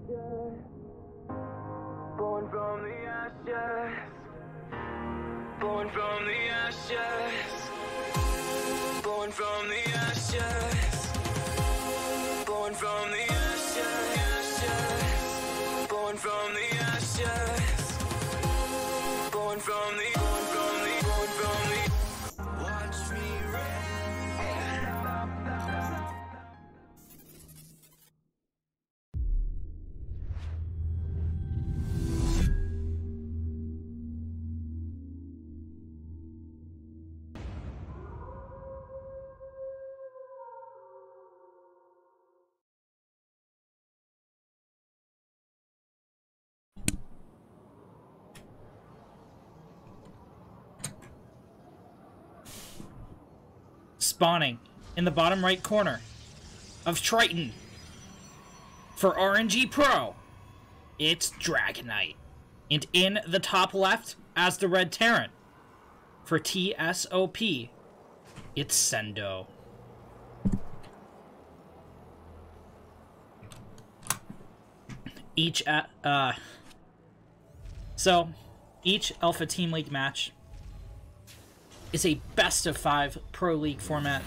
Born from the ashes. Born from the ashes. Born from the ashes. Born from the ashes. Born from the ashes. Born from the. Watch me rain. Spawning in the bottom right corner of Triton for RnG Pro, it's Dragonite. And in the top left as the Red Terran for TSOP, it's Sendo. Each Alpha Team League match is a best-of-5 Pro League format.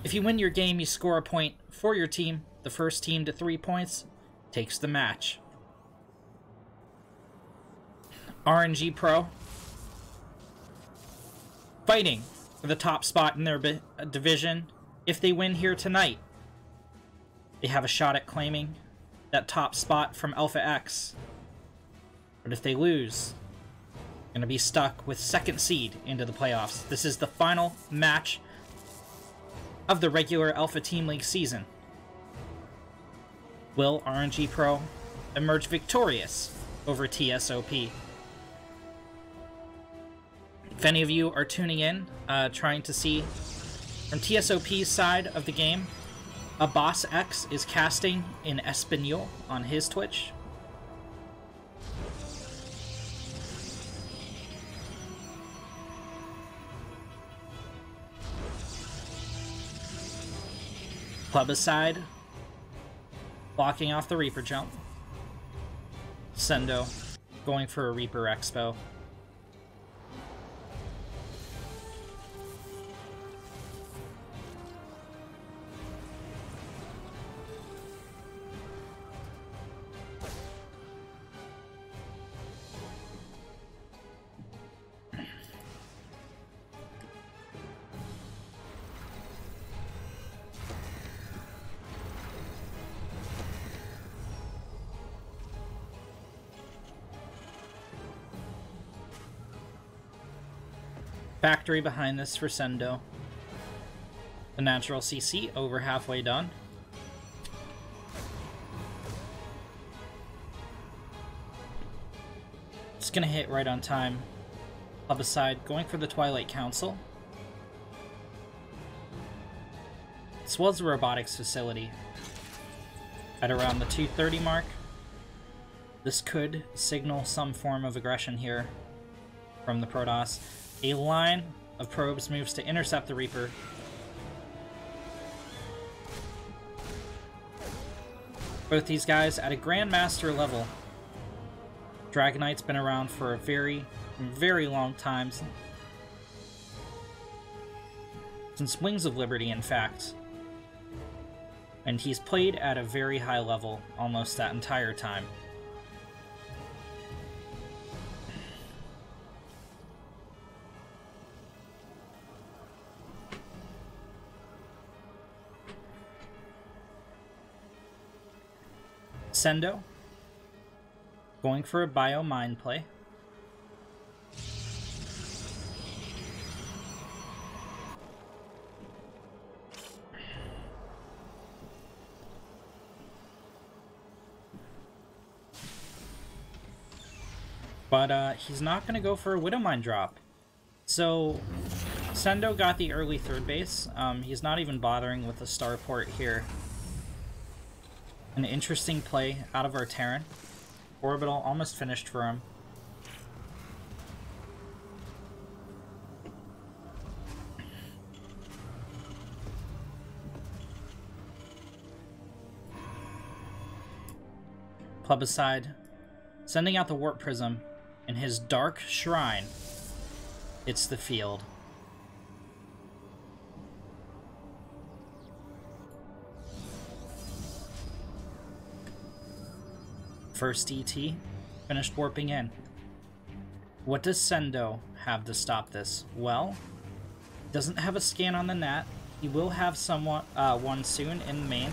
If you win your game, you score a point for your team. The first team to 3 points takes the match. RnG Pro fighting for the top spot in their division. If they win here tonight, they have a shot at claiming that top spot from Alpha X. But if they lose, going to be stuck with second seed into the playoffs. This is the final match of the regular Alpha Team League season. Will RnG Pro emerge victorious over TSOP? If any of you are tuning in, trying to see from TSOP's side of the game, a Boss X is casting in Espanol on his Twitch. Plebiscide blocking off the Reaper jump. Sendo going for a Reaper Expo. Factory behind this for Sendo. The natural CC over halfway done. Just gonna hit right on time. Plebiscide going for the Twilight Council. This was the robotics facility. At around the 230 mark. This could signal some form of aggression here from the Protoss. A line of probes moves to intercept the Reaper. Both these guys at a Grandmaster level. Dragonite's been around for a very, very long time. Since Wings of Liberty, in fact. And he's played at a very high level almost that entire time. Sendo going for a bio mind play. But he's not going to go for a Widow Mine drop. So Sendo got the early third base. He's not even bothering with the starport here. An interesting play out of our Terran. Orbital almost finished for him. Plebiscide sending out the Warp Prism in his Dark Shrine. It's the field. First DT finished warping in. What does Sendo have to stop this? Well, doesn't have a scan on the Nat. He will have one soon in the main.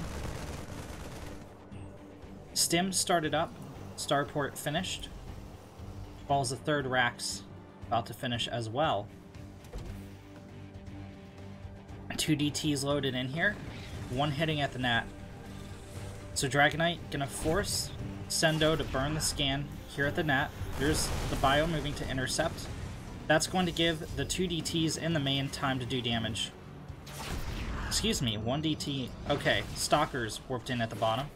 Stim started up. Starport finished. Falls the third Rax about to finish as well. 2 DTs loaded in here. 1 hitting at the Nat. So Dragonite gonna force Sendo to burn the scan here at the Nat. There's the bio moving to intercept. That's going to give the 2 DTs in the main time to do damage. Excuse me, 1 DT. Okay, Stalkers warped in at the bottom.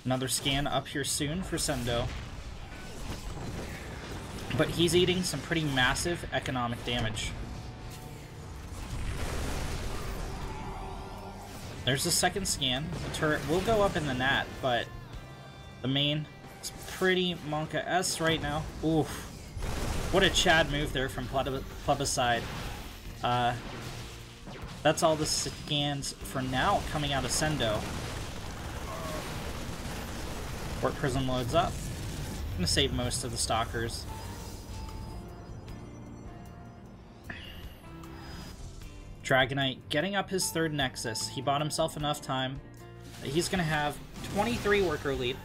Another scan up here soon for Sendo. But he's eating some pretty massive economic damage. There's the second scan. The turret will go up in the Nat, but the main is pretty Monka-esque right now. Oof. What a Chad move there from Plebiscide. That's all the scans for now coming out of Sendo. Warp Prism loads up. I'm gonna save most of the Stalkers. Dragonite getting up his third Nexus. He bought himself enough time that he's gonna have 23 worker lead.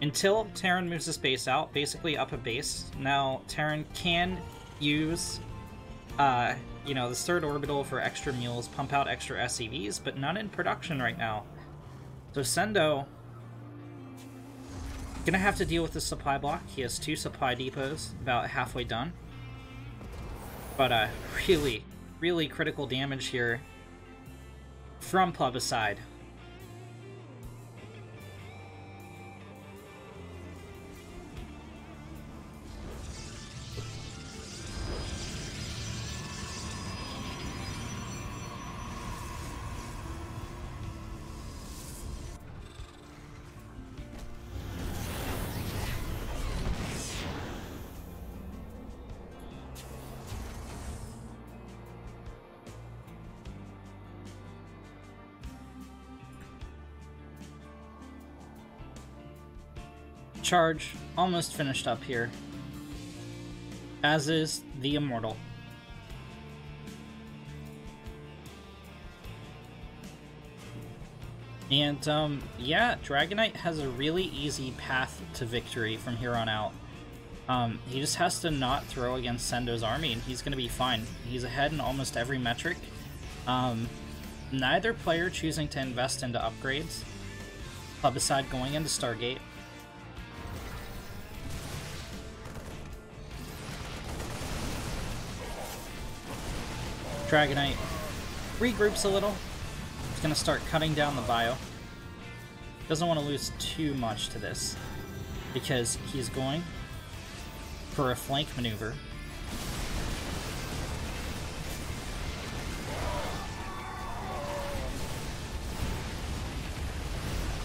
Until Terran moves his base out, basically up a base. Now, Terran can use, you know, this third orbital for extra mules, pump out extra SCVs, but none in production right now. So Sendo gonna have to deal with the supply block. He has 2 supply depots, about halfway done. But really, really critical damage here from Plebiscide. Charge almost finished up here, as is the Immortal. And yeah, Dragonite has a really easy path to victory from here on out. He just has to not throw against Sendo's army and he's going to be fine. He's ahead in almost every metric. Neither player choosing to invest into upgrades. Plebiscide going into Stargate. Dragonite regroups a little. He's going to start cutting down the bio. Doesn't want to lose too much to this, because he's going for a flank maneuver.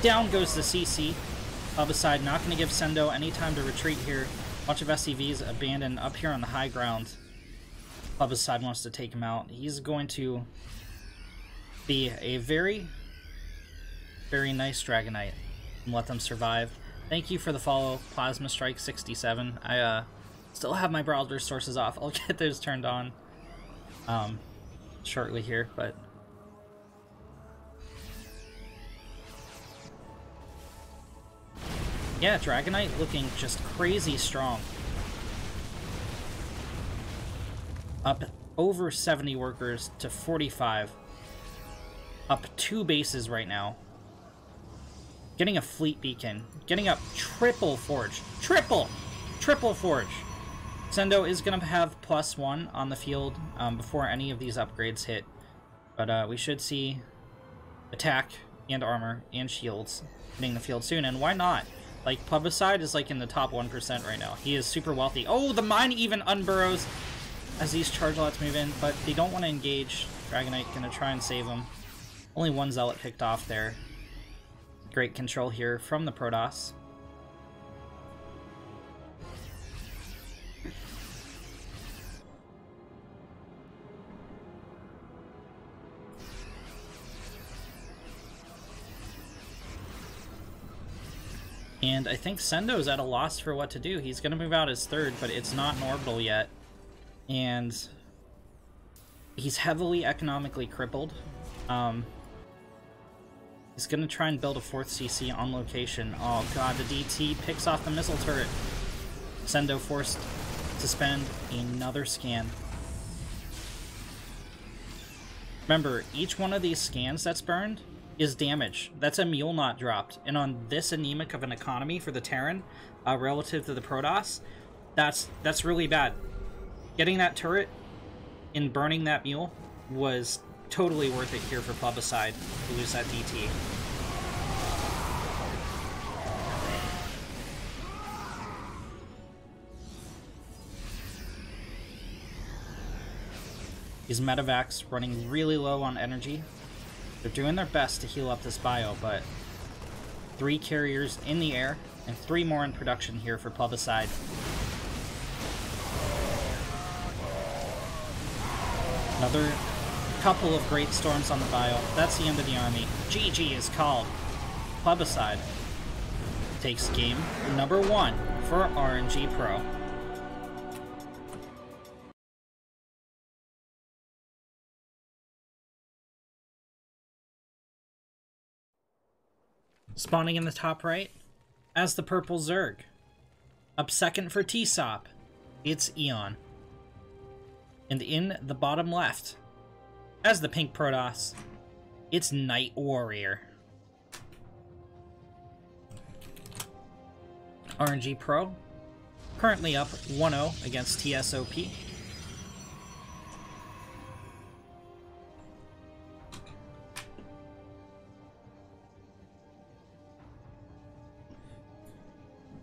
Down goes the CC. Plebiscide not going to give Sendo any time to retreat here. Bunch of SCVs abandoned up here on the high ground. Plebiscide wants to take him out. He's going to be a very, very nice Dragonite and let them survive. Thank you for the follow, Plasma Strike 67. I still have my browser sources off. I'll get those turned on shortly here, but yeah, Dragonite looking just crazy strong. Up over 70 workers to 45. Up 2 bases right now. Getting a fleet beacon. Getting up triple forge. Triple forge. Sendo is going to have +1 on the field before any of these upgrades hit. But we should see attack and armor and shields hitting the field soon. And why not? Like, Plebiscide is like in the top 1% right now. He is super wealthy. Oh, the mine even unburrows as these charge lots move in, but they don't want to engage. Dragonite gonna try and save him. Only one Zealot picked off there. Great control here from the Protoss. And I think Sendo's at a loss for what to do. He's going to move out his third, but it's not an orbital yet. And he's heavily economically crippled. He's going to try and build a fourth CC on location. Oh god, the DT picks off the missile turret. Sendo forced to spend another scan. Remember, each one of these scans that's burned is damage. That's a mule not dropped. And on this anemic of an economy for the Terran, relative to the Protoss, that's really bad. Getting that turret and burning that mule was totally worth it here for Plebiscite to lose that DT. These medevacs running really low on energy. They're doing their best to heal up this bio, but 3 carriers in the air and 3 more in production here for Plebiscite. Another couple of great storms on the bio. That's the end of the army. GG is called. Plebiscite takes game number 1 for RnG Pro. Spawning in the top right, as the purple Zerg. Up second for TSOP, it's Eon. And in the bottom left, as the pink Protoss, it's Night Warrior. RnG Pro, currently up 1-0 against TSOP.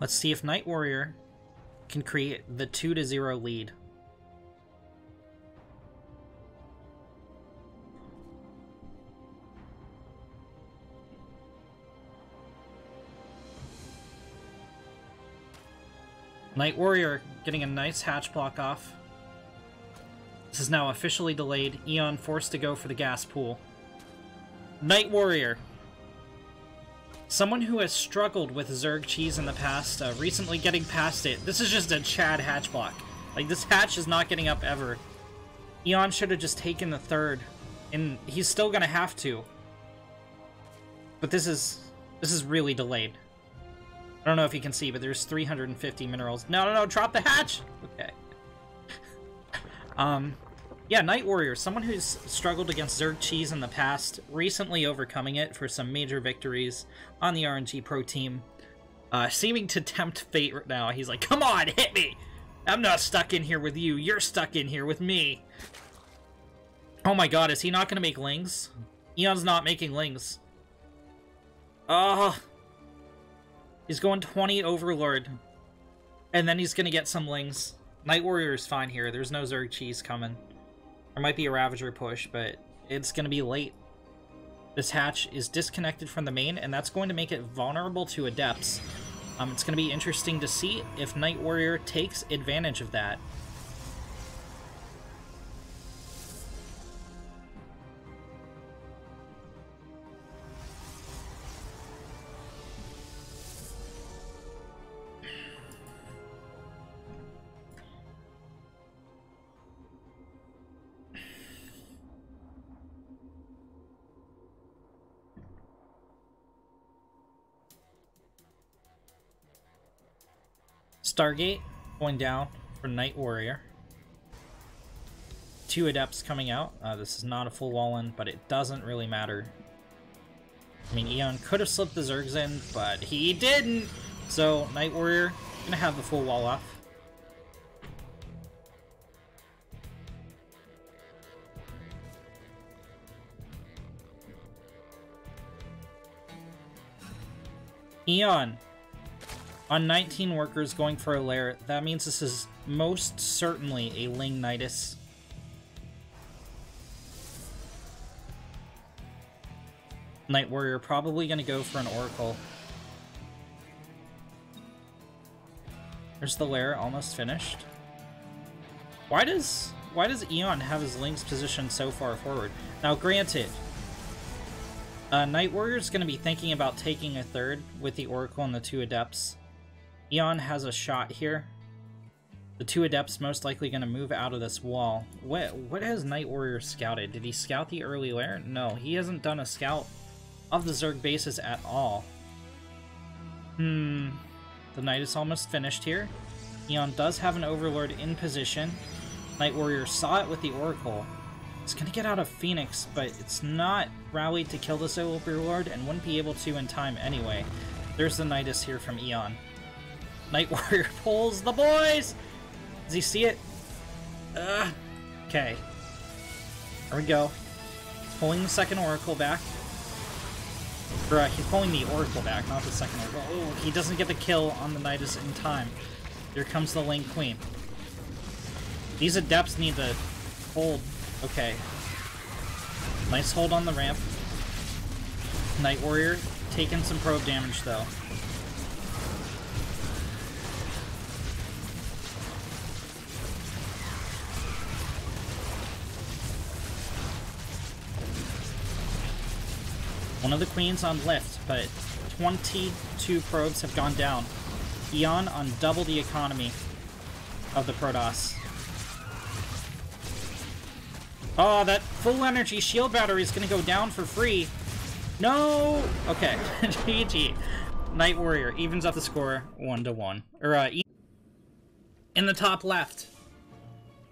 Let's see if Night Warrior can create the 2-0 lead. Night Warrior getting a nice hatch block off. This is now officially delayed. Eon forced to go for the gas pool. Night Warrior. Someone who has struggled with Zerg cheese in the past, recently getting past it. This is just a Chad hatch block. Like, this hatch is not getting up ever. Eon should have just taken the third, and he's still gonna have to. But this is really delayed. I don't know if you can see, but there's 350 minerals. No, drop the hatch! Okay. Yeah, Night Warrior, someone who's struggled against Zerg cheese in the past, recently overcoming it for some major victories on the RnG Pro team. Seeming to tempt fate right now. He's like, come on, hit me! I'm not stuck in here with you, you're stuck in here with me! Oh my god, is he not gonna make lings? Eon's not making lings. Oh, he's going 20 Overlord. And then he's gonna get some lings. Night Warrior is fine here, there's no Zerg cheese coming. There might be a Ravager push, but it's going to be late. This hatch is disconnected from the main, and that's going to make it vulnerable to Adepts. It's going to be interesting to see if Night Warrior takes advantage of that. Stargate going down for Night Warrior. 2 Adepts coming out. This is not a full wall in, but it doesn't really matter. I mean, Eon could have slipped the Zergs in, but he didn't! So, Night Warrior gonna have the full wall off. Eon on 19 workers going for a lair. That means this is most certainly a Ling Nidus. Night Warrior probably going to go for an Oracle. There's the lair, almost finished. Why does Eon have his links positioned so far forward? Now, granted, Night Warrior's going to be thinking about taking a third with the Oracle and the 2 Adepts. Eon has a shot here. The 2 Adepts most likely going to move out of this wall. What has Night Warrior scouted? Did he scout the early lair? No, he hasn't done a scout of the Zerg bases at all. The Knight is almost finished here. Eon does have an Overlord in position. Night Warrior saw it with the Oracle. It's going to get out of Phoenix, but it's not rallied to kill this Overlord and wouldn't be able to in time anyway. There's the Nidus here from Eon. Night Warrior pulls the boys! Does he see it? Okay. There we go. He's pulling the second Oracle back. Or, he's pulling the Oracle back, not the second Oracle. Oh, he doesn't get the kill on the Nidus in time. Here comes the Link Queen. These Adepts need to hold. Okay. Nice hold on the ramp. Night Warrior taking some probe damage, though. One of the queens on lift, but 22 probes have gone down. Eon on double the economy of the Protoss. Oh, that full energy shield battery is going to go down for free. No! Okay, GG. Night Warrior evens up the score 1-1. Or, in the top left,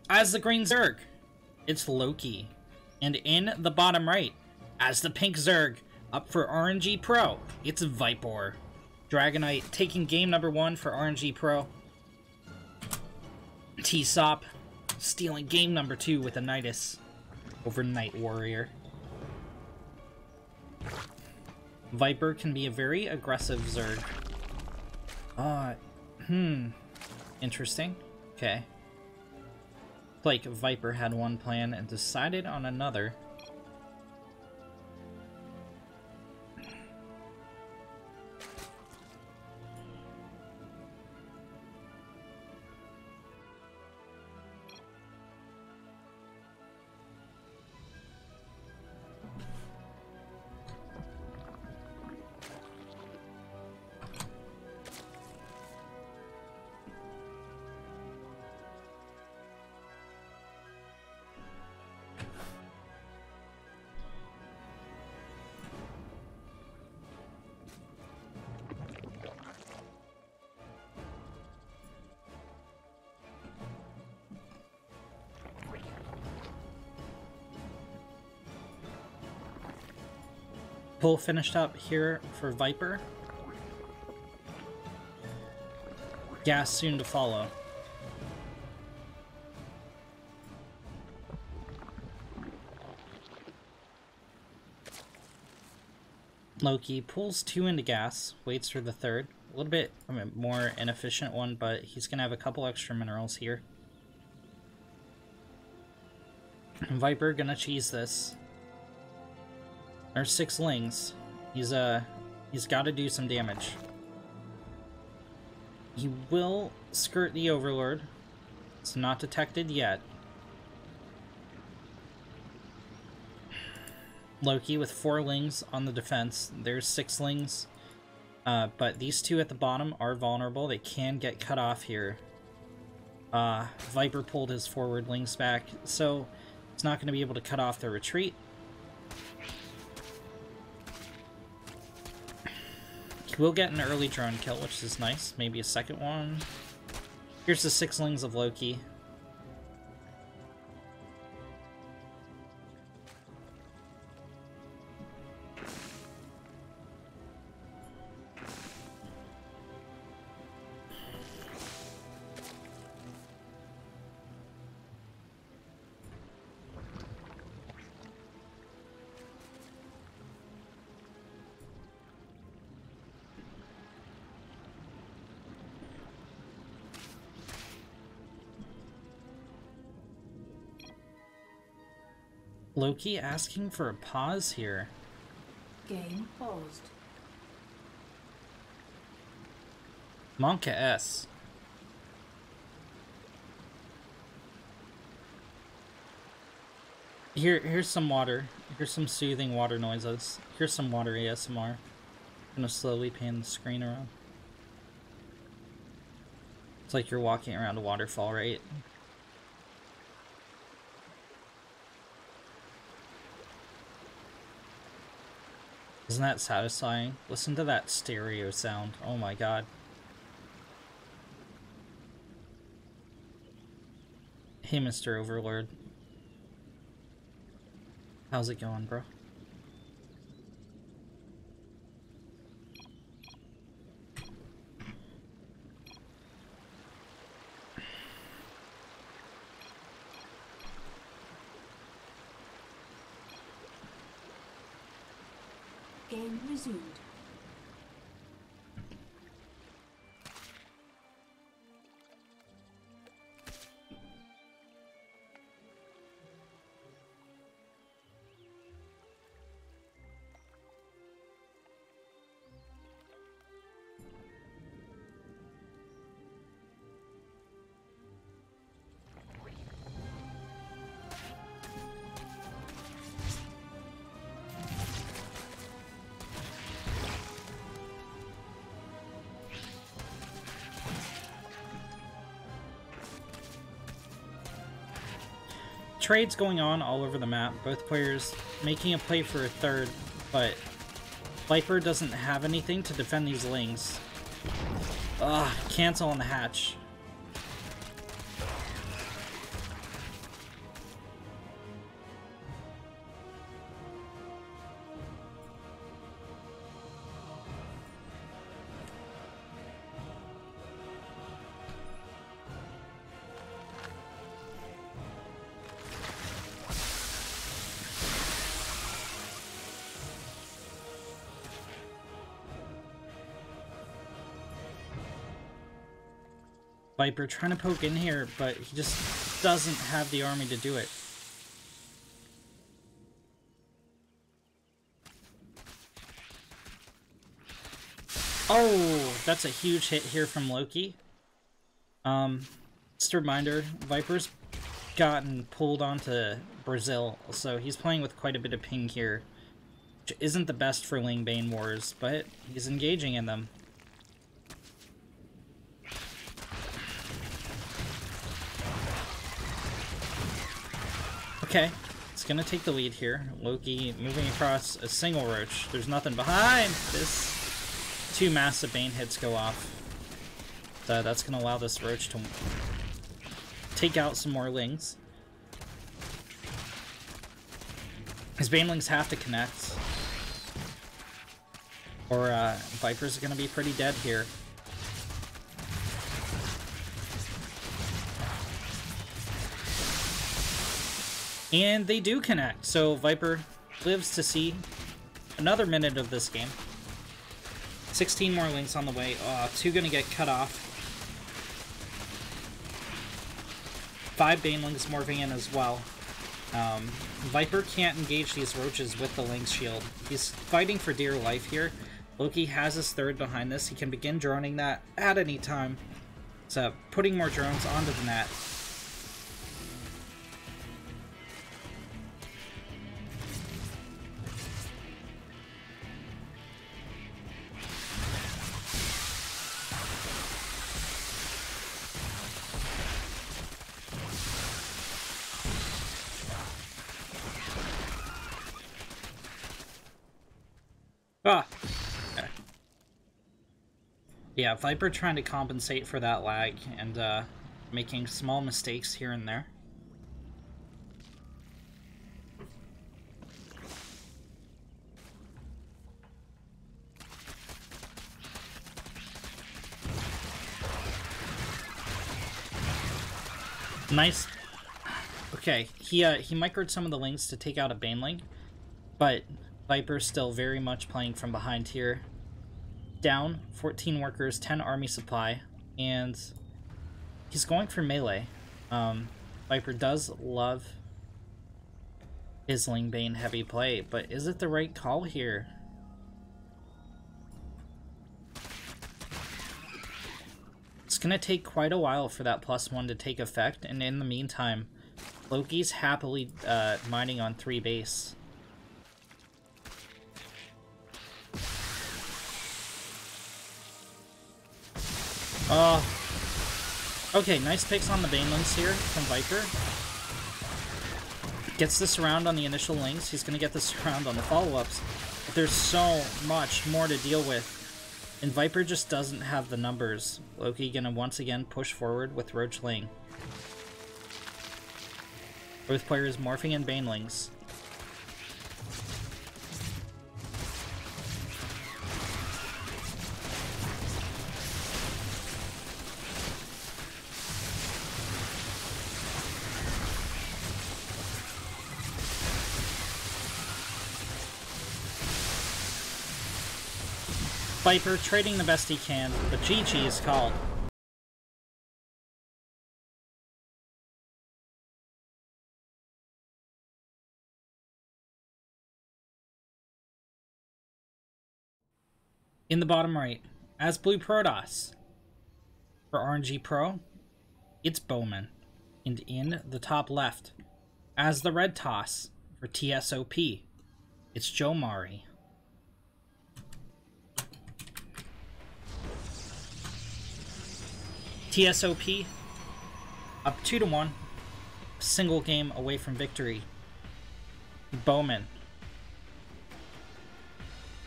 as the green Zerg, it's Loki. And in the bottom right, as the pink Zerg, up for RnG Pro, it's Viper. Dragonite taking game number 1 for RnG Pro. TSOP stealing game number 2 with a Nidus over Night Warrior. Viper can be a very aggressive Zerg. Interesting. Okay. Like Viper had one plan and decided on another. Pull finished up here for Viper. Gas soon to follow. Loki pulls 2 into gas, waits for the third. A little bit more inefficient one, but he's going to have a couple extra minerals here. Viper gonna cheese this. There's 6 lings. He's got to do some damage. He will skirt the Overlord. It's not detected yet. Loki with 4 lings on the defense. There's 6 lings. But these 2 at the bottom are vulnerable. They can get cut off here. Viper pulled his forward lings back, so it's not going to be able to cut off their retreat. We'll get an early drone kill, which is nice. Maybe a second one. Here's the 6 lings of Loki. Loki asking for a pause here. Game paused. Monka S. Here's some water. Here's some soothing water noises. Here's some water ASMR. I'm gonna slowly pan the screen around. It's like you're walking around a waterfall, right? Isn't that satisfying? Listen to that stereo sound. Oh my god. Hey, Mr. Overlord. How's it going, bro? Game resumed. Trades going on all over the map, both players making a play for a third, but Viper doesn't have anything to defend these lings. Ugh, cancel on the hatch. Viper trying to poke in here, but he just doesn't have the army to do it. Oh, that's a huge hit here from Loki. Just a reminder, Viper's gotten pulled onto Brazil, so he's playing with quite a bit of ping here, which isn't the best for Ling Bane wars, but he's engaging in them. Okay, it's gonna take the lead here. Loki moving across a single roach. There's nothing behind this. 2 massive Bane hits go off. So that's gonna allow this roach to take out some more lings. His Banelings have to connect, or Viper's gonna be pretty dead here. And they do connect, so Viper lives to see another minute of this game. 16 more links on the way. 2 gonna get cut off. 5 Banelings morphing in as well. Viper can't engage these roaches with the Ling's shield. He's fighting for dear life here. Loki has his third behind this. He can begin droning that at any time. So putting more drones onto the net. Okay. Yeah, Viper trying to compensate for that lag and making small mistakes here and there. Nice. Okay, he microed some of the links to take out a Baneling, but Viper's still very much playing from behind here. Down, 14 workers, 10 army supply, and he's going for melee. Viper does love his Ling Bane heavy play, but is it the right call here? It's gonna take quite a while for that +1 to take effect, and in the meantime, Loki's happily mining on 3 base. Okay, nice picks on the Banelings here from Viper. Gets this around on the initial links. He's gonna get this around on the follow-ups. But there's so much more to deal with. And Viper just doesn't have the numbers. Loki gonna once again push forward with Roach Ling. Both players morphing in Banelings. Viper trading the best he can, but GG is called. In the bottom right, as Blue Protoss. For RnG Pro, it's Bowman. And in the top left, as the Red Toss for TSOP, it's Joe Mari. TSOP up 2-1, single game away from victory. Bowman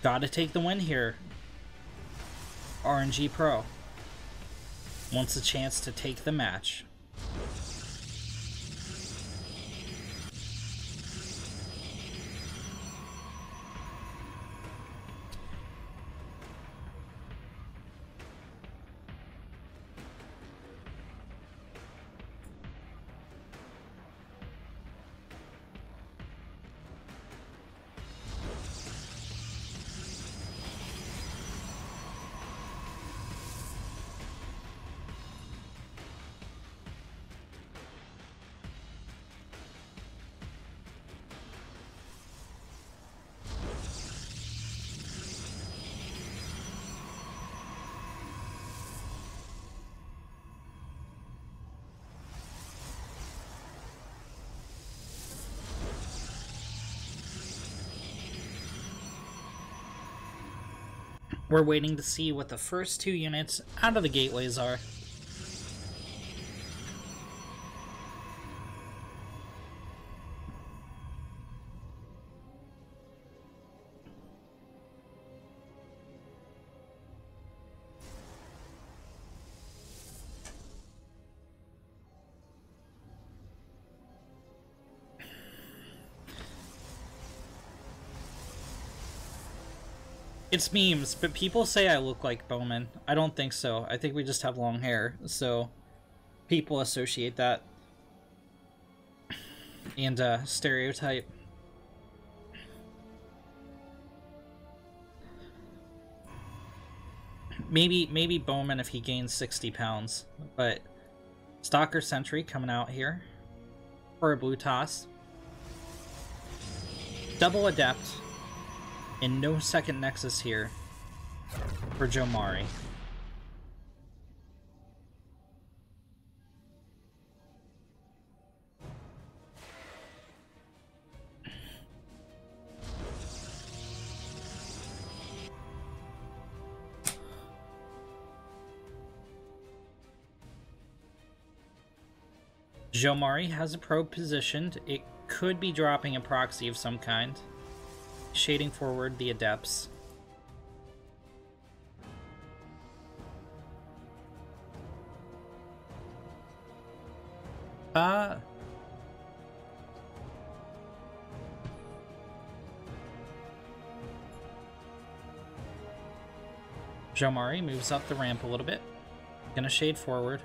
gotta take the win here. RnG Pro wants a chance to take the match. We're waiting to see what the first 2 units out of the gateways are. It's memes, but people say I look like Bowman. I don't think so. I think we just have long hair, so people associate that and stereotype. Maybe Bowman if he gains 60 pounds, but Stalker Sentry coming out here for a blue toss. Double Adept. And no second Nexus here for Joe Mari. Joe Mari has a probe positioned. It could be dropping a proxy of some kind. Shading forward the Adepts. Joe Mari moves up the ramp a little bit. Gonna shade forward.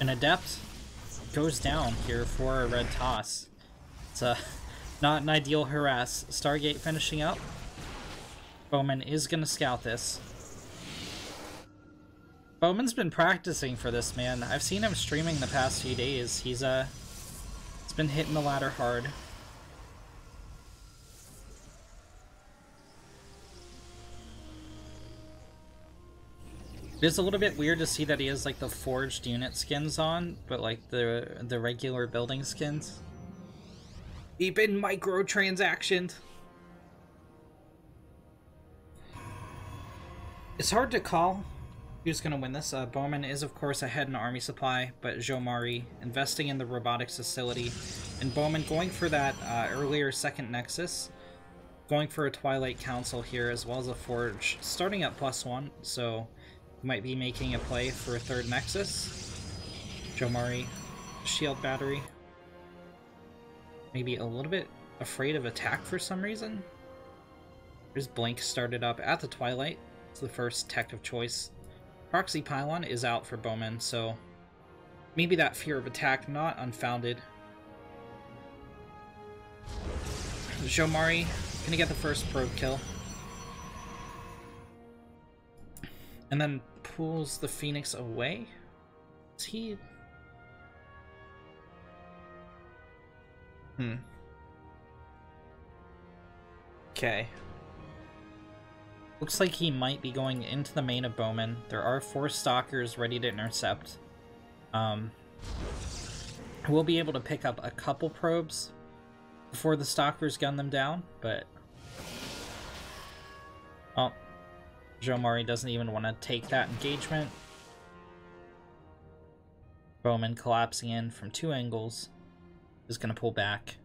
An Adept goes down here for a red toss. It's not an ideal harass. Stargate finishing up. Bowman is going to scout this. Bowman's been practicing for this, man. I've seen him streaming the past few days. He's It's been hitting the ladder hard. It is a little bit weird to see that he has like the forged unit skins on, but like the regular building skins. He's been microtransactioned. It's hard to call who's going to win this. Bowman is, of course, ahead in army supply, but Jomari investing in the robotics facility, and Bowman going for that earlier second Nexus, going for a Twilight Council here, as well as a Forge, starting at +1, so might be making a play for a third Nexus. Jomari, shield battery. Maybe a little bit afraid of attack for some reason. His Blink started up at the Twilight. It's the first tech of choice. Proxy Pylon is out for Bowman, so maybe that fear of attack not unfounded. Jomari gonna get the first probe kill. And then pulls the Phoenix away? Is he... Okay. Looks like he might be going into the main of Bowman. There are 4 Stalkers ready to intercept. We'll be able to pick up a couple probes before the Stalkers gun them down, but... Oh. Jomari doesn't even want to take that engagement. Bowman collapsing in from 2 angles. Is going to pull back.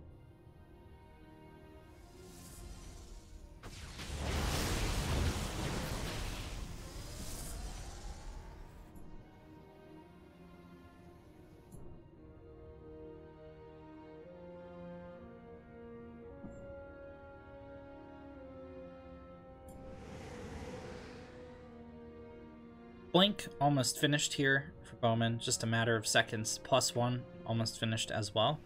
Blink almost finished here for Bowman, just a matter of seconds. +1 almost finished as well.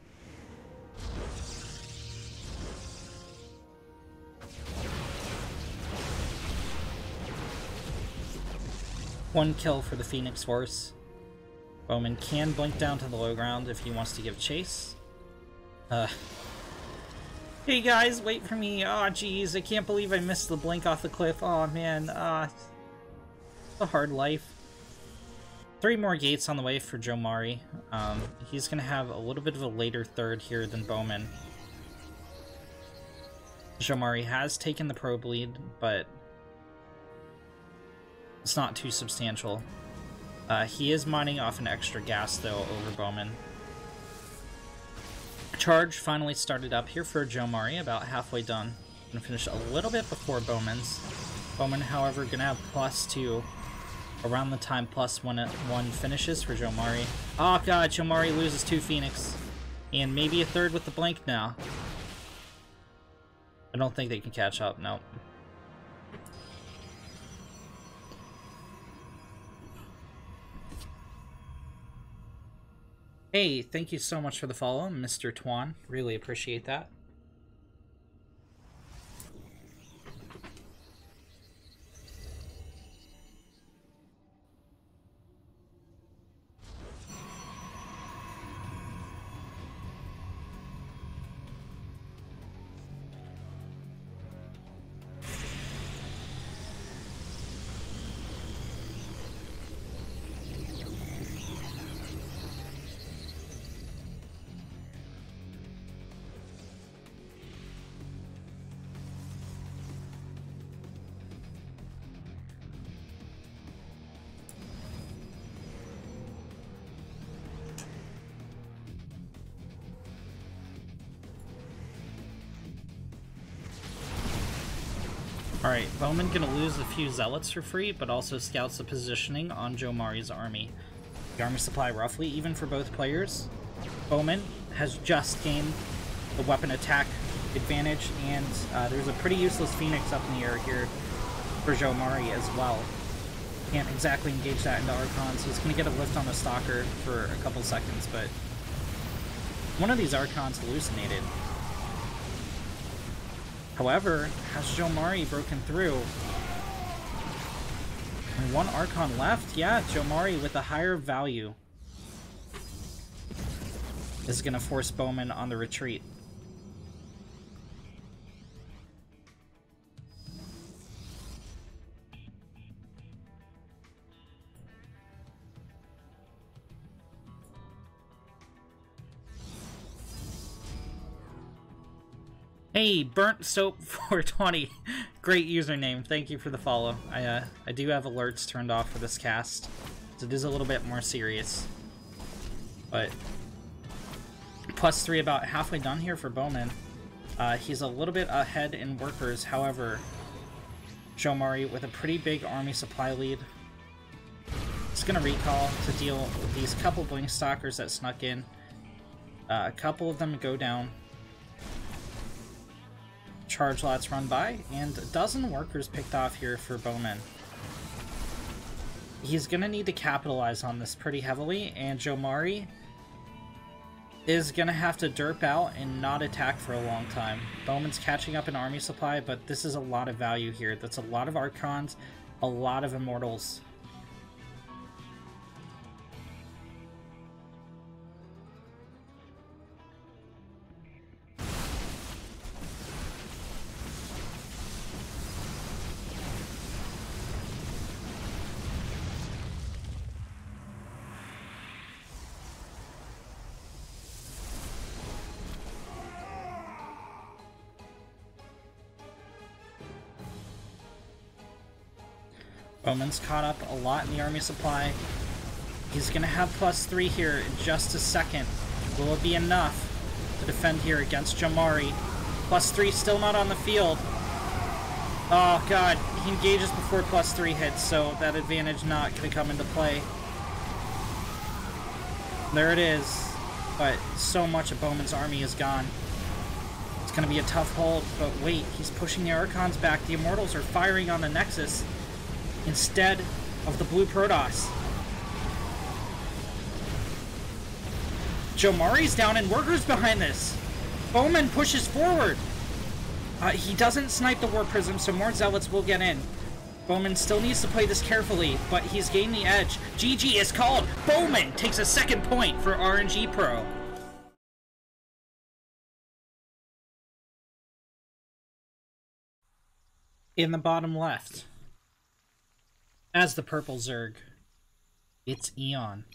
One kill for the Phoenix Force. Bowman can blink down to the low ground if he wants to give chase. Hey guys, wait for me. Aw, jeez, I can't believe I missed the blink off the cliff. Aw, man, a hard life. 3 more gates on the way for Jomari. He's gonna have a little bit of a later third here than Bowman. Jomari has taken the probe lead, but it's not too substantial. He is mining off an extra gas, though, over Bowman. Charge finally started up here for Jomari, about halfway done. Gonna finish a little bit before Bowman's. Bowman, however, gonna have +2 around the time +1 finishes for Jomari. Oh god, Jomari loses 2 Phoenix. And maybe a third with the blink now. I don't think they can catch up, nope. Hey, thank you so much for the follow, Mr. Twan. Really appreciate that. Alright, Bowman gonna lose a few Zealots for free, but also scouts the positioning on Jomari's army. The army supply roughly even for both players. Bowman has just gained the weapon attack advantage, and there's a pretty useless Phoenix up in the air here for Jomari as well. Can't exactly engage that into Archon, so he's gonna get a lift on the Stalker for a couple seconds, but one of these Archons hallucinated. However, has Jomari broken through? And 1 Archon left? Yeah, Jomari with a higher value. is going to force Bowman on the retreat. Hey, Burnt Soap 420. Great username. Thank you for the follow. I do have alerts turned off for this cast, so it is a little bit more serious. But +3 about halfway done here for Bowman. He's a little bit ahead in workers. However, Joe Murray with a pretty big army supply lead. It's gonna recall to deal with these couple Blink Stalkers that snuck in. A couple of them go down. Charge lots run by, and a dozen workers picked off here for Bowman. He's gonna need to capitalize on this pretty heavily, and Joe Murray is gonna have to derp out and not attack for a long time. Bowman's catching up in army supply, but this is a lot of value here. That's a lot of Archons, a lot of Immortals. Bowman's caught up a lot in the army supply. He's going to have +3 here in just a second. Will it be enough to defend here against Jamari? +3 still not on the field. Oh god, he engages before +3 hits, so that advantage not going to come into play. There it is. But so much of Bowman's army is gone. It's going to be a tough hold, but wait, he's pushing the Archons back. The Immortals are firing on the Nexus instead of the blue Protoss. Joe Murray's down and workers behind this. Bowman pushes forward. He doesn't snipe the War Prism, so more Zealots will get in. Bowman still needs to play this carefully, but he's gained the edge. GG is called. Bowman takes a second point for RnG Pro. In the bottom left, as the purple Zerg, it's Eon.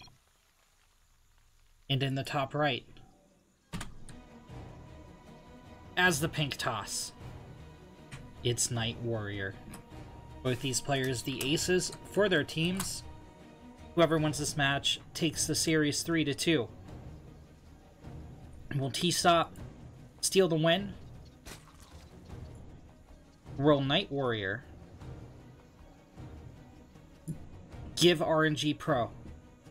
And in the top right, as the pink Toss, it's Night Warrior. Both these players the aces for their teams. Whoever wins this match takes the series 3-2. Will TSOP steal the win? Will Night Warrior give RnG Pro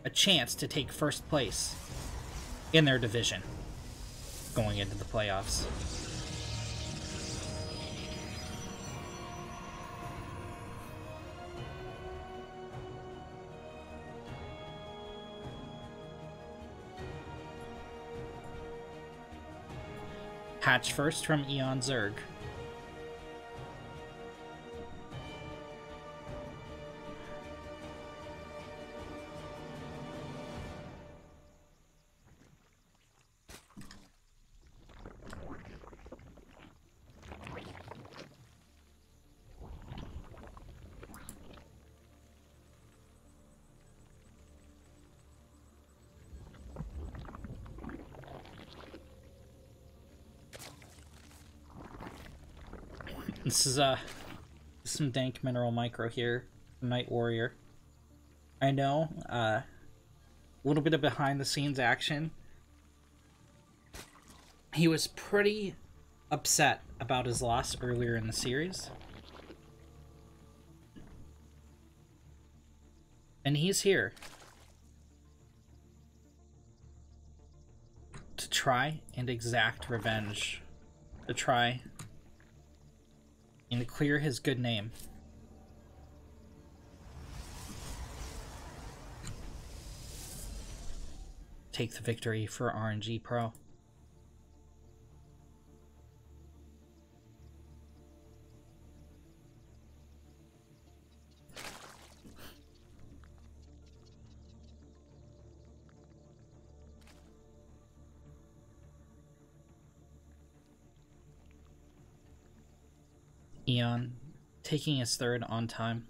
a chance to take first place in their division going into the playoffs? Hatch first from Eon Zerg. This is some dank mineral micro here from Night Warrior. I know, a little bit of behind the scenes action. He was pretty upset about his loss earlier in the series. And he's here to try and exact revenge. To try and to clear his good name. Take the victory for RnG Pro. Eon taking his third on time.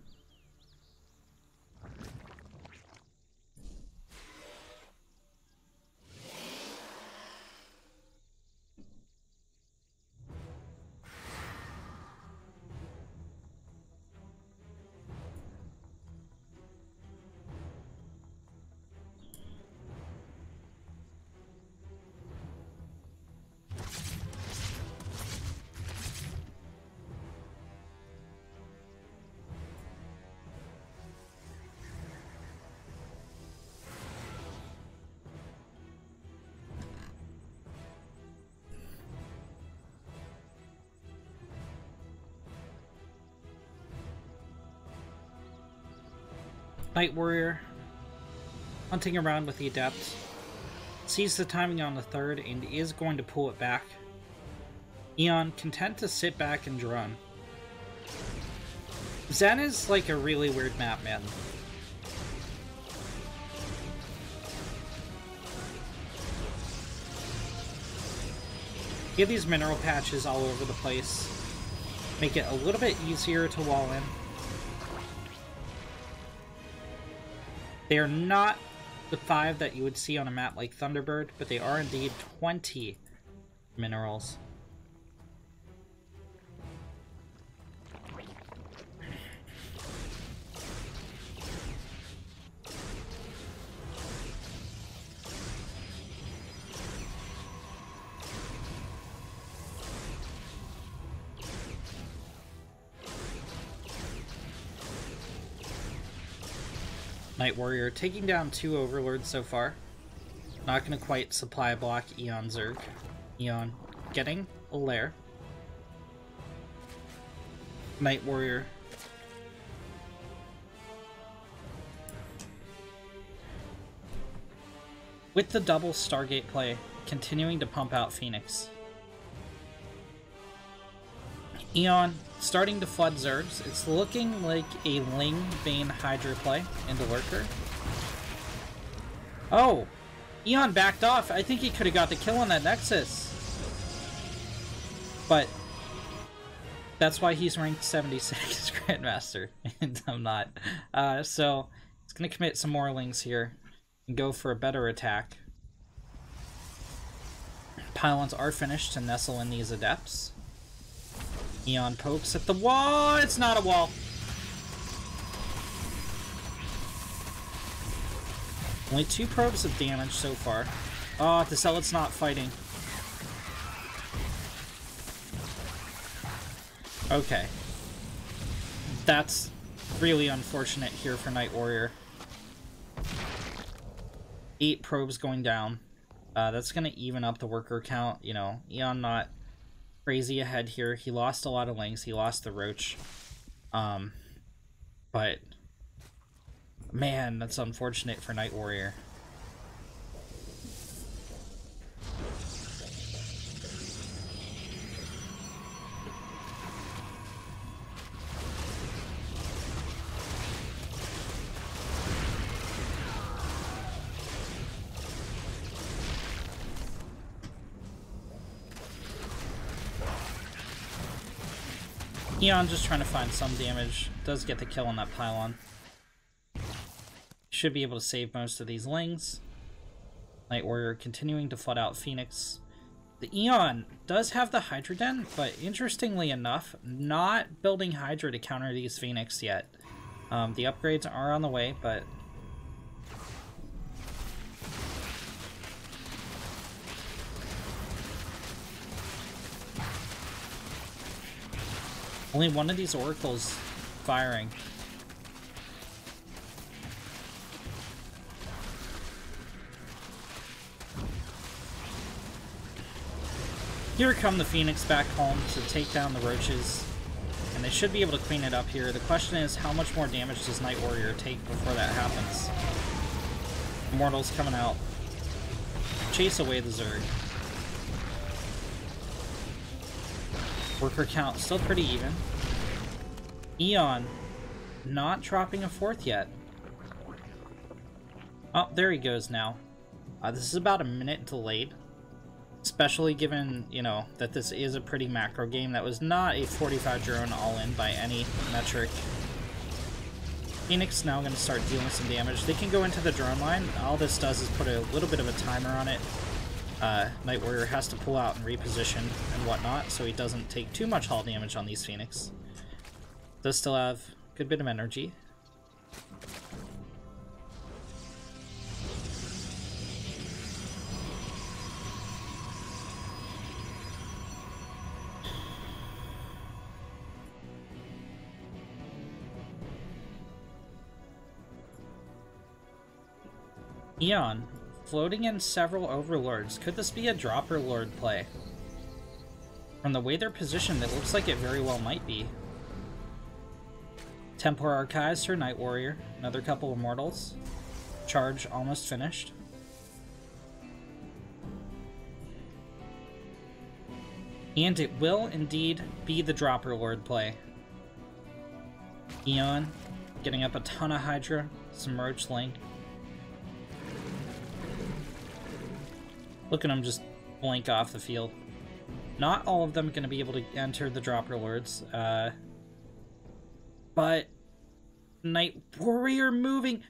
Night Warrior, hunting around with the Adept, sees the timing on the third and is going to pull it back. Eon, content to sit back and drone. Zen is like a really weird map, man. You have these mineral patches all over the place. Make it a little bit easier to wall in. They are not the 5 that you would see on a map like Thunderbird, but they are indeed 20 minerals. Night Warrior taking down 2 Overlords so far. Not going to quite supply block Eon Zerg. Eon getting a lair. Night Warrior. With the double Stargate play, continuing to pump out Phoenix. Eon starting to flood Zergs. It's looking like a Ling Bane Hydra play into Lurker. Oh! Eon backed off. I think he could have got the kill on that Nexus. But that's why he's ranked 76 Grandmaster, and I'm not. So he's going to commit some more Lings here and go for a better attack. Pylons are finished to nestle in these Adepts. Eon pokes at the wall. It's not a wall. Only 2 probes of damage so far. Oh, the Zealot's not fighting. Okay. That's really unfortunate here for Night Warrior. 8 probes going down. That's going to even up the worker count. You know, Eon not crazy ahead here. He lost a lot of Lings. He lost the Roach. But man, that's unfortunate for Night Warrior. Eon just trying to find some damage. Does get the kill on that pylon. Should be able to save most of these Lings. Night Warrior continuing to flood out Phoenix. The Eon does have the Hydra Den, but interestingly enough, not building Hydra to counter these Phoenix yet. The upgrades are on the way, but only one of these Oracles firing. Here come the Phoenix back home to take down the Roaches, and they should be able to clean it up here. The question is, how much more damage does Night Warrior take before that happens? Immortals coming out. Chase away the Zerg. Worker count still pretty even. Eon not dropping a 4th yet. Oh, there he goes now. This is about a minute delayed. Especially given, you know, that this is a pretty macro game that was not a 45 drone all-in by any metric. Phoenix now going to start dealing some damage. They can go into the drone line. All this does is put a little bit of a timer on it. Night Warrior has to pull out and reposition and whatnot, so he doesn't take too much hull damage on these Phoenix. Does still have a good bit of energy. Eon, floating in several overlords. Could this be a dropper lord play? From the way they're positioned, it looks like it very well might be. Templar Archives for Night Warrior. Another couple of mortals. Charge almost finished. And it will indeed be the dropper lord play. Eon getting up a ton of Hydra, some Roach Link. Look at them just blink off the field. Not all of them going to be able to enter the dropper lords, but Night Warrior moving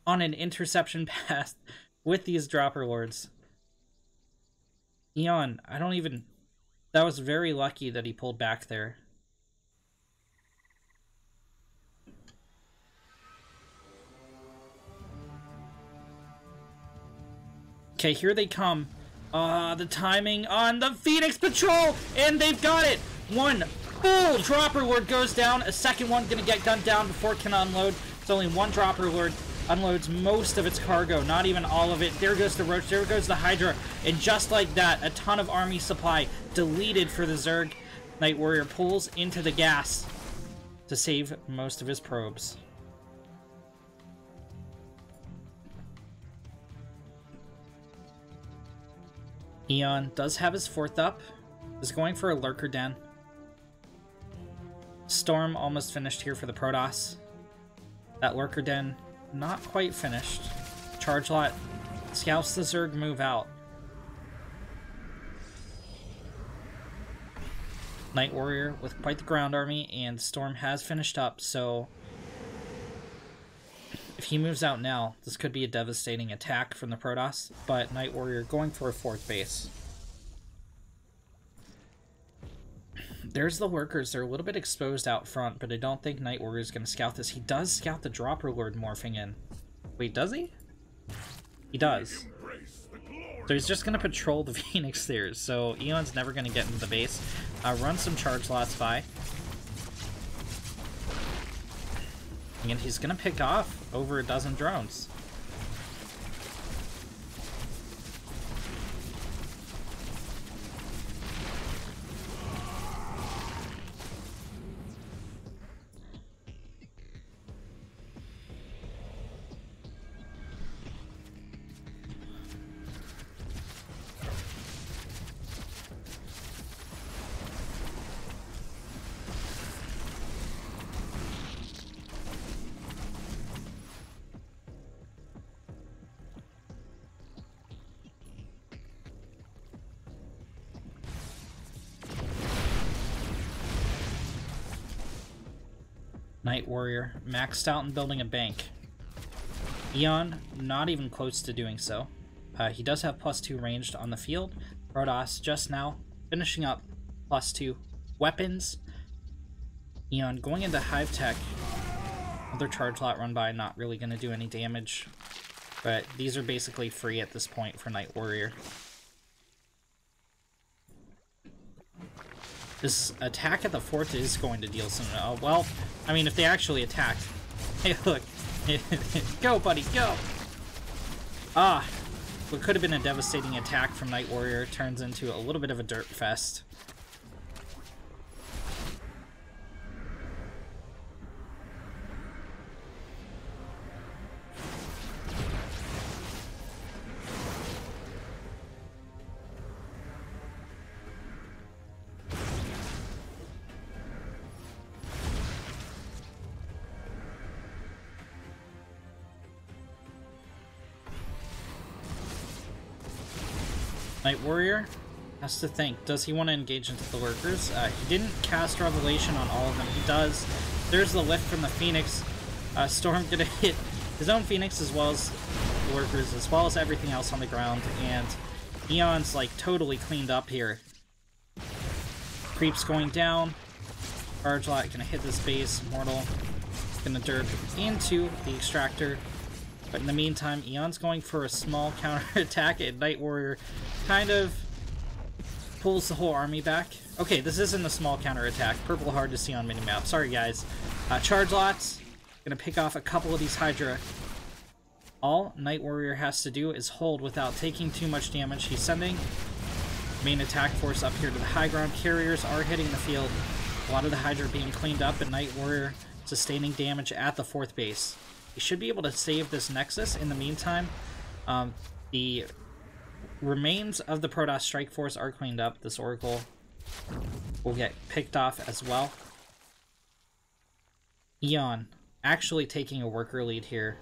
on an interception path with these dropper lords. Eon, I don't even... That was very lucky that he pulled back there. Okay, here they come. The timing on the Phoenix Patrol, and they've got it! One full dropper lord goes down, a second one gonna get gunned down before it can unload. It's only one dropper lord, unloads most of its cargo, not even all of it. There goes the Roach, there goes the Hydra, and just like that, a ton of army supply deleted for the Zerg. Night Warrior pulls into the gas to save most of his probes. Eon does have his fourth up, is going for a Lurker Den. Storm almost finished here for the Protoss. That Lurker Den not quite finished. Charge Lot scouts the Zerg move out. Night Warrior with quite the ground army, and Storm has finished up, so if he moves out now, this could be a devastating attack from the Protoss, but Night Warrior going for a fourth base. There's the Lurkers. They're a little bit exposed out front, but I don't think Night Warrior is going to scout this. He does scout the Dropper Lord morphing in. Wait, does he? He does. So he's just going to patrol the Phoenix there, so Eon's never going to get into the base. Run some charge lots by. And he's gonna pick off over a dozen drones. Night Warrior maxed out and building a bank. Eon not even close to doing so. He does have +2 ranged on the field. Protoss just now finishing up +2 weapons. Eon going into Hive Tech. Another charge lot run by, not really going to do any damage. But these are basically free at this point for Night Warrior. This attack at the fort is going to deal some... well, I mean, if they actually attack... Hey, look. Go, buddy, go! Ah, what could have been a devastating attack from Night Warrior turns into a little bit of a dirt fest. Night Warrior Has to think. Does he want to engage into the lurkers? He didn't cast Revelation on all of them. He does. There's the lift from the Phoenix. Storm gonna hit his own Phoenix as well as the lurkers, as well as everything else on the ground. And Eon's like totally cleaned up here. Creeps going down. Charge Lot gonna hit this base. Mortal gonna derp into the extractor. But in the meantime, Eon's going for a small counter attack, and Night Warrior kind of pulls the whole army back. Okay, this isn't a small counterattack. Purple hard to see on minimap. Sorry, guys. Charge Lots. Gonna pick off a couple of these Hydra. All Night Warrior has to do is hold without taking too much damage. He's sending main attack force up here to the high ground. Carriers are hitting the field. A lot of the Hydra being cleaned up, and Night Warrior sustaining damage at the 4th base. He should be able to save this Nexus. In the meantime, the remains of the Protoss Strike Force are cleaned up. This Oracle will get picked off as well. Eon actually taking a worker lead here.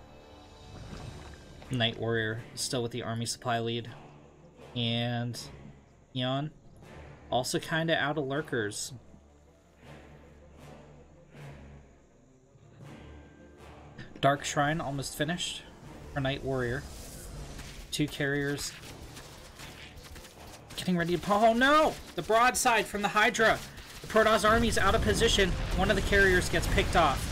Night Warrior still with the army supply lead. And Eon also kind of out of lurkers. Dark Shrine almost finished for Night Warrior. 2 carriers getting ready to... Oh no! The broadside from the Hydra! The Protoss army's out of position. One of the carriers gets picked off.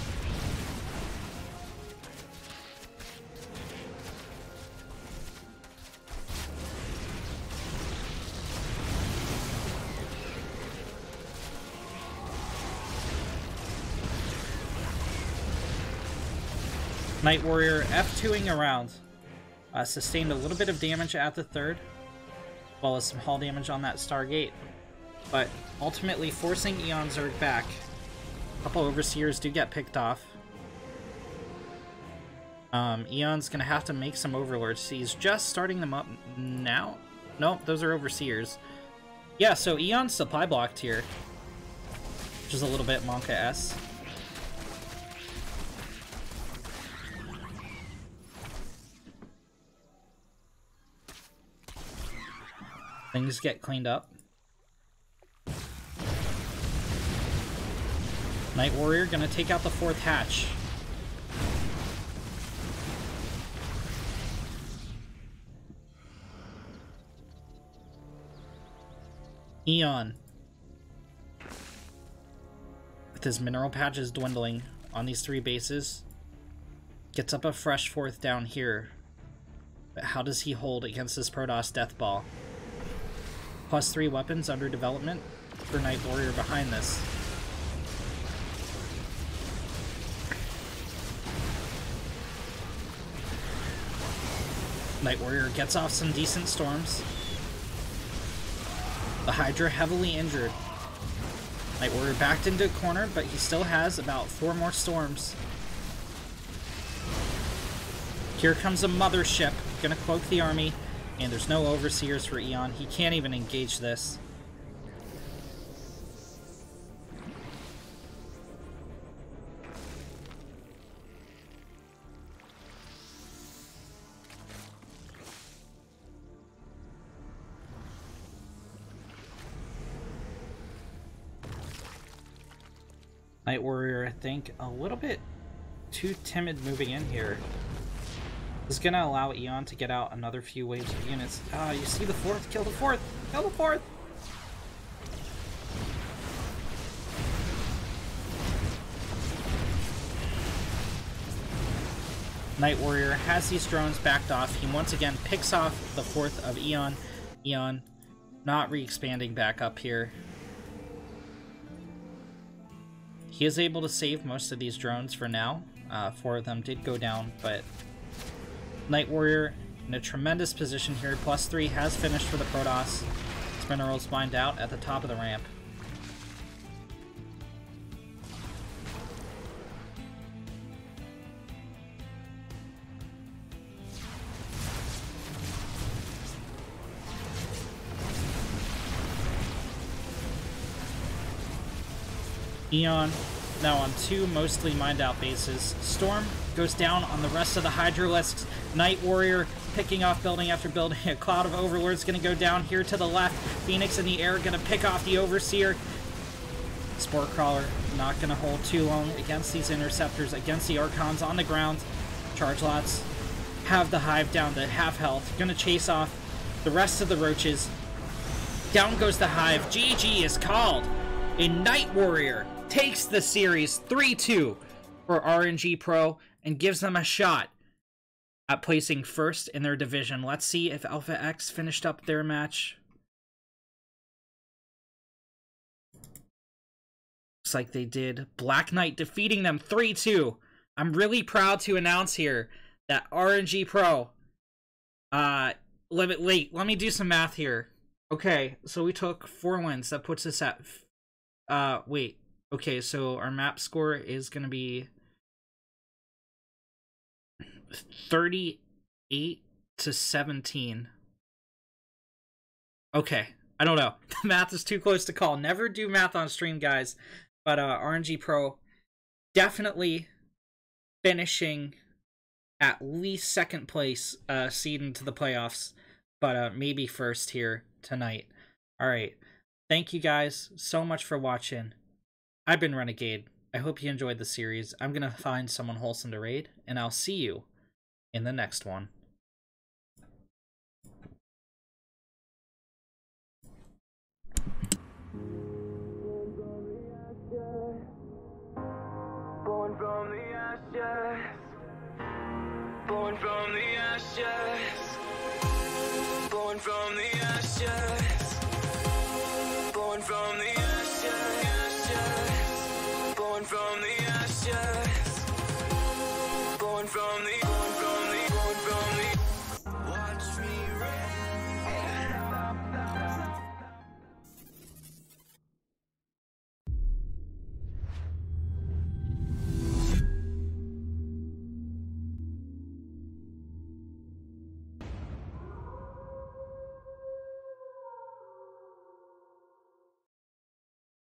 Night Warrior F2ing around. Sustained a little bit of damage at the 3rd, as well as some hull damage on that Stargate, but ultimately forcing Eon Zerg back. A couple Overseers do get picked off. Eon's gonna have to make some Overlords. He's just starting them up now. Nope, those are Overseers. Yeah, so Eon's supply blocked here, which is a little bit Monka-esque. Things get cleaned up. Night Warrior gonna take out the 4th hatch. Eon, with his mineral patches dwindling on these 3 bases, gets up a fresh 4th down here. But how does he hold against this Protoss Death Ball? +3 weapons under development for Night Warrior behind this. Night Warrior gets off some decent storms. The Hydra heavily injured. Night Warrior backed into a corner, but he still has about 4 more storms. Here comes a mothership, gonna cloak the army. And there's no Overseers for Eon. He can't even engage this. Night Warrior, I think, a little bit too timid moving in here. This is going to allow Eon to get out another few waves of units. Ah, you see the 4th? Kill the 4th! Kill the 4th! Night Warrior has these drones backed off. He once again picks off the 4th of Eon. Eon not re-expanding back up here. He is able to save most of these drones for now. 4 of them did go down, but Night Warrior in a tremendous position here. +3 has finished for the Protoss. His minerals mined out at the top of the ramp. Eon now on 2 mostly mined out bases. Storm goes down on the rest of the Hydralisks. Night Warrior picking off building after building. A Cloud of Overlord's going to go down here to the left. Phoenix in the air going to pick off the Overseer. Spore Crawler not going to hold too long against these Interceptors, against the Archons on the ground. Charge Lots have the Hive down to half health. Going to chase off the rest of the Roaches. Down goes the Hive. GG is called. And Night Warrior takes the series 3-2 for RnG Pro and gives them a shot at placing first in their division. Let's see if Alpha X finished up their match. Looks like they did. Black Knight defeating them 3-2. I'm really proud to announce here that RnG Pro, let me do some math here. Okay, so we took 4 wins. That puts us at, wait. Okay, so our map score is going to be 38-17. Okay, I don't know. The math is too close to call. Never do math on stream, guys. But RnG Pro definitely finishing at least second place, seed into the playoffs, but maybe first here tonight. All right, thank you guys so much for watching. I've been Renegade. I hope you enjoyed the series. I'm gonna find someone wholesome to raid, and I'll see you in the next one. Born from the ashes, born from the ashes, born from the ashes, born from the ashes, born from the ashes, born from the